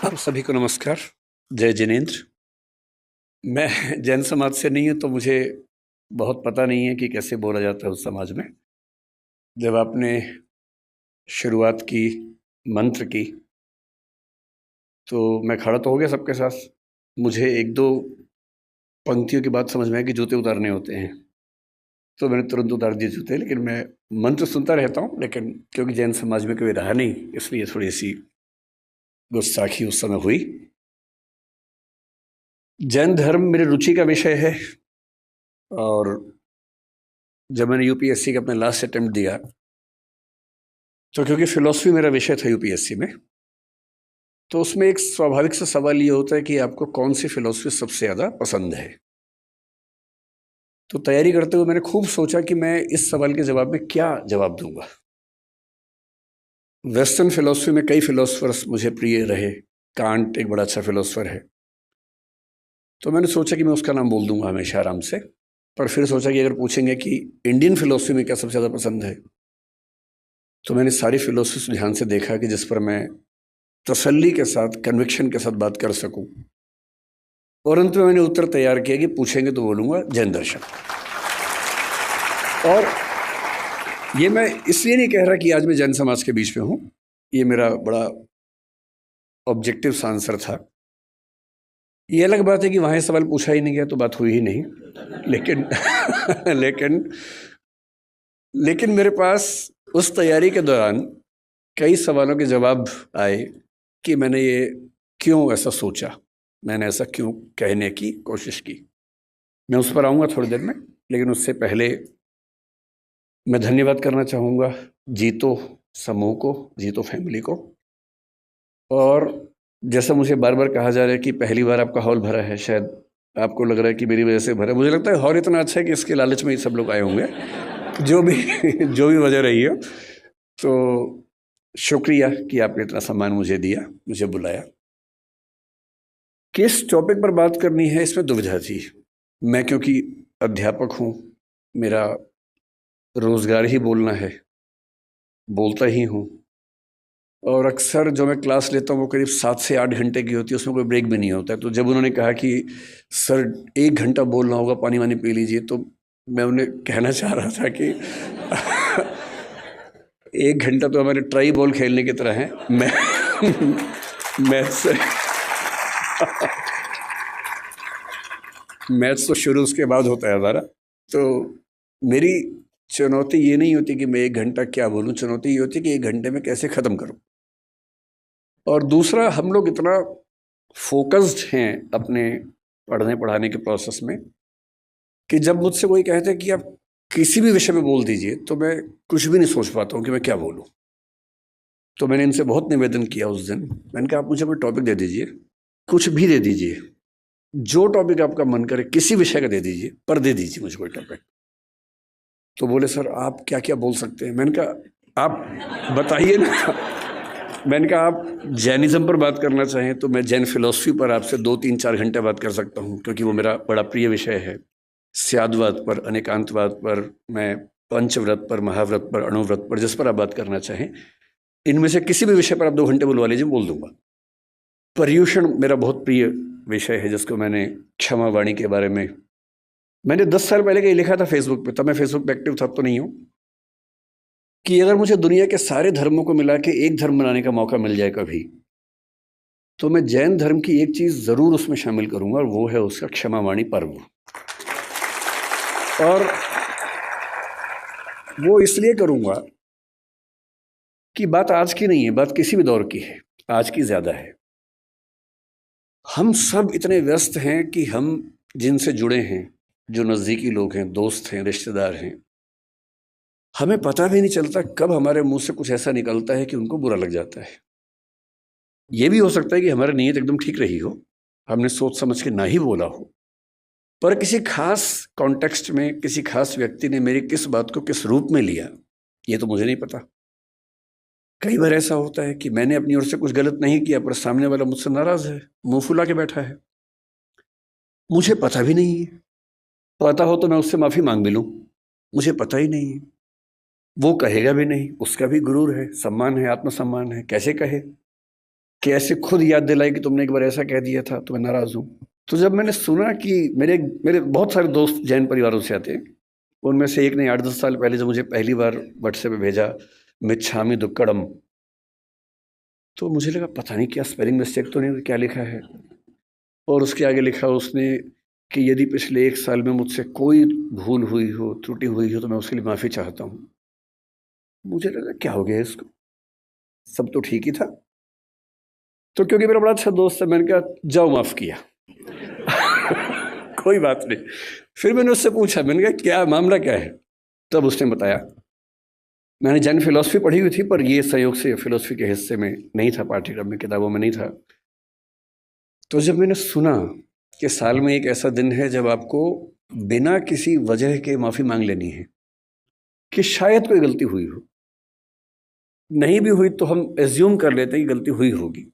आप सभी को नमस्कार। जय जिनेंद्र। मैं जैन समाज से नहीं हूँ तो मुझे बहुत पता नहीं है कि कैसे बोला जाता है उस समाज में। जब आपने शुरुआत की मंत्र की तो मैं खड़ा तो हो गया सबके साथ। मुझे एक दो पंक्तियों के बाद समझ में आया कि जूते उतारने होते हैं, तो मैंने तुरंत उतार दिए जूते। लेकिन मैं मंत्र सुनता रहता हूँ, लेकिन क्योंकि जैन समाज में कभी रहा नहीं इसलिए थोड़ी सी गुस्ताखी उस समय हुई। जैन धर्म मेरी रुचि का विषय है, और जब मैंने यूपीएससी का अपना लास्ट अटेम्प्ट दिया तो क्योंकि फिलॉसफी मेरा विषय था यूपीएससी में, तो उसमें एक स्वाभाविक सा सवाल ये होता है कि आपको कौन सी फिलॉसफी सबसे ज़्यादा पसंद है। तो तैयारी करते हुए मैंने खूब सोचा कि मैं इस सवाल के जवाब में क्या जवाब दूंगा। वेस्टर्न फिलॉसफी में कई फिलोसफर्स मुझे प्रिय रहे। कांट एक बड़ा अच्छा फिलोसफर है, तो मैंने सोचा कि मैं उसका नाम बोल दूंगा हमेशा आराम से। पर फिर सोचा कि अगर पूछेंगे कि इंडियन फिलॉसफी में क्या सबसे ज़्यादा पसंद है, तो मैंने सारी फिलोसफी ध्यान से देखा कि जिस पर मैं तसल्ली के साथ, कन्विक्शन के साथ बात कर सकूं। और अंत में मैंने उत्तर तैयार किया कि पूछेंगे तो बोलूंगा जैन दर्शन। और ये मैं इसलिए नहीं कह रहा कि आज मैं जैन समाज के बीच में हूं, ये मेरा बड़ा ऑब्जेक्टिव आंसर था। ये अलग बात है कि वहां सवाल पूछा ही नहीं गया तो बात हुई ही नहीं। लेकिन लेकिन लेकिन मेरे पास उस तैयारी के दौरान कई सवालों के जवाब आए कि मैंने ये क्यों ऐसा सोचा, मैंने ऐसा क्यों कहने की कोशिश की। मैं उस पर आऊँगा थोड़ी देर में, लेकिन उससे पहले मैं धन्यवाद करना चाहूँगा जीतो समूह को, जीतो फैमिली को। और जैसा मुझे बार बार कहा जा रहा है कि पहली बार आपका हॉल भरा है, शायद आपको लग रहा है कि मेरी वजह से भरा है। मुझे लगता है हॉल इतना अच्छा है कि इसके लालच में ही सब लोग आए होंगे, जो भी जो भी वजह रही है। तो शुक्रिया कि आपने इतना सम्मान मुझे दिया, मुझे बुलाया। किस टॉपिक पर बात करनी है इसमें दुविधा थी। मैं क्योंकि अध्यापक हूँ, मेरा रोजगार ही बोलना है, बोलता ही हूँ। और अक्सर जो मैं क्लास लेता हूँ वो करीब 7 से 8 घंटे की होती है, उसमें कोई ब्रेक भी नहीं होता है। तो जब उन्होंने कहा कि सर 1 घंटा बोलना होगा, पानी वानी पी लीजिए, तो मैं उन्हें कहना चाह रहा था कि 1 घंटा तो हमारे ट्राई बॉल खेलने की तरह है। मैं मैथ्स मैथ्स तो शुरू उसके बाद होता है हमारा। तो मेरी चुनौती ये नहीं होती कि मैं 1 घंटा क्या बोलूं, चुनौती ये होती है कि 1 घंटे में कैसे ख़त्म करूं। और दूसरा, हम लोग इतना फोकस्ड हैं अपने पढ़ने पढ़ाने के प्रोसेस में कि जब मुझसे कोई कहते हैं कि आप किसी भी विषय में बोल दीजिए, तो मैं कुछ भी नहीं सोच पाता हूँ कि मैं क्या बोलूँ। तो मैंने इनसे बहुत निवेदन किया उस दिन। मैंने कहा आप मुझे कोई टॉपिक दे दीजिए, कुछ भी दे दीजिए, जो टॉपिक आपका मन करे, किसी विषय का दे दीजिए, पर दे दीजिए मुझे कोई टॉपिक। तो बोले सर आप क्या क्या बोल सकते हैं। मैंने कहा आप बताइए ना। मैंने कहा आप जैनिज्म पर बात करना चाहें तो मैं जैन फिलोसफी पर आपसे 2 3 4 घंटे बात कर सकता हूँ, क्योंकि वो मेरा बड़ा प्रिय विषय है। स्यादवाद पर, अनेकांतवाद पर, मैं पंचव्रत पर, महाव्रत पर, अणुव्रत पर, जिस पर आप बात करना चाहें, इनमें से किसी भी विषय पर आप 2 घंटे बुलवा लीजिए, बोल दूंगा। पर्यूषण मेरा बहुत प्रिय विषय है, जिसको मैंने क्षमा वाणी के बारे में मैंने 10 साल पहले कहीं लिखा था फेसबुक पे, तब मैं फेसबुक पे एक्टिव था, तो नहीं हूँ, कि अगर मुझे दुनिया के सारे धर्मों को मिला के एक धर्म बनाने का मौका मिल जाए कभी, तो मैं जैन धर्म की एक चीज जरूर उसमें शामिल करूंगा, और वो है उसका क्षमा वाणी पर्व। और वो इसलिए करूंगा कि बात आज की नहीं है, बात किसी भी दौर की है, आज की ज्यादा है। हम सब इतने व्यस्त हैं कि हम जिनसे जुड़े हैं, जो नजदीकी लोग हैं, दोस्त हैं, रिश्तेदार हैं, हमें पता भी नहीं चलता कब हमारे मुंह से कुछ ऐसा निकलता है कि उनको बुरा लग जाता है। ये भी हो सकता है कि हमारी नीयत एकदम ठीक रही हो, हमने सोच समझ के ना ही बोला हो, पर किसी खास कॉन्टेक्स्ट में किसी खास व्यक्ति ने मेरी किस बात को किस रूप में लिया, ये तो मुझे नहीं पता। कई बार ऐसा होता है कि मैंने अपनी ओर से कुछ गलत नहीं किया, पर सामने वाला मुझसे नाराज है, मुंह फुला के बैठा है, मुझे पता भी नहीं है। पता हो तो मैं उससे माफी मांग भी लूं, मुझे पता ही नहीं है। वो कहेगा भी नहीं, उसका भी गुरूर है, सम्मान है, आत्मसम्मान है, कैसे कहे। कि ऐसे खुद याद दिलाई कि तुमने एक बार ऐसा कह दिया था तो मैं नाराज़ हूँ। तो जब मैंने सुना कि मेरे मेरे बहुत सारे दोस्त जैन परिवारों से आते हैं, उनमें से एक ने 8-10 साल पहले जब मुझे पहली बार व्हाट्सएप पे भेजा मिच्छामी दुक्कड़म, तो मुझे लगा पता नहीं क्या स्पेलिंग मिस्टेक तो नहीं, क्या लिखा है। और उसके आगे लिखा उसने कि यदि पिछले 1 साल में मुझसे कोई भूल हुई हो, त्रुटि हुई हो तो मैं उसके लिए माफ़ी चाहता हूँ। मुझे लगा क्या हो गया इसको, सब तो ठीक ही था। तो क्योंकि मेरा बड़ा अच्छा दोस्त है, मैंने कहा जाओ माफ़ किया। कोई बात नहीं। फिर मैंने उससे पूछा, मैंने कहा क्या मामला क्या है? तब उसने बताया, मैंने जैन फिलॉसफी पढ़ी हुई थी पर ये संयोग से फिलॉसफी के हिस्से में नहीं था, पाठ्यक्रम में, किताबों में नहीं था। तो जब मैंने सुना कि साल में एक ऐसा दिन है जब आपको बिना किसी वजह के माफ़ी मांग लेनी है, कि शायद कोई गलती हुई हो, नहीं भी हुई तो हम एज्यूम कर लेते हैं कि गलती हुई होगी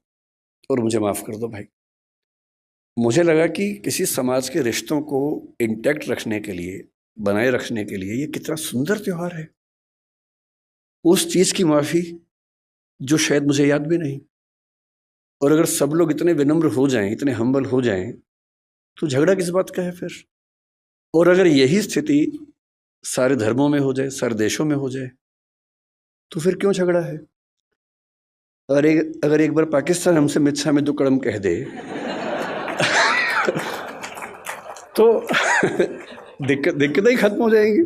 और मुझे माफ़ कर दो भाई। मुझे लगा कि किसी समाज के रिश्तों को इंटैक्ट रखने के लिए, बनाए रखने के लिए ये कितना सुंदर त्यौहार है। उस चीज़ की माफ़ी जो शायद मुझे याद भी नहीं। और अगर सब लोग इतने विनम्र हो जाएं, इतने हम्बल हो जाएं, तो झगड़ा किस बात का है फिर? और अगर यही स्थिति सारे धर्मों में हो जाए, सारे देशों में हो जाए, तो फिर क्यों झगड़ा है? अगर एक बार पाकिस्तान हमसे मिच्छामी दुक्कड़म कह दे तो दिक्कतें ही खत्म हो जाएंगी।